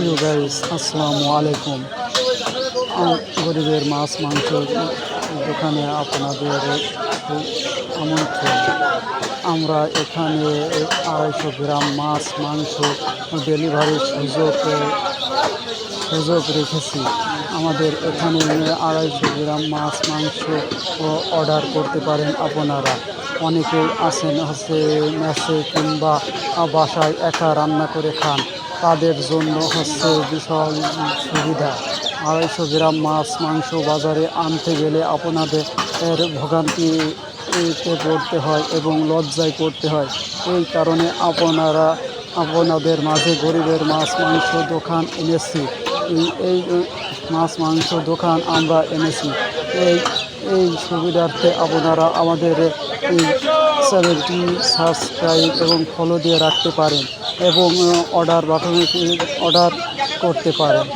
প্রিয় গাইস, আসসালামু আলাইকুম। গরিবের মাছ মাংস দোকানে আপনাদের আমন্ত্রণ। আমরা এখানে 250 গ্রাম মাছ মাংস ডেলিভারির সুযোগ রেখেছি। আমাদের এখানে 250 গ্রাম মাছ মাংস অর্ডার করতে পারেন আপনারা। অনেকেই আছেন মেসে কিংবা বাসায় একা রান্না করে খান, তাদের জন্য বিশাল সুবিধা। 250 গ্রাম মাছ মাংস বাজারে আনতে গেলে আপনাদের ভোগান্তিতে পড়তে হয় এবং লজ্জায় পড়তে হয়। এই কারণে আপনাদের মাঝে গরিবের মাছ মাংস দোকান এনেছি। এই মাছ মাংস দোকান আমরা এনেছি। এই সুবিধার্থে আপনারা আমাদের এই চ্যানেলটি সাবস্ক্রাইব এবং ফলো দিয়ে রাখতে পারেন এবং অর্ডার বাটনে অর্ডার করতে পারেন।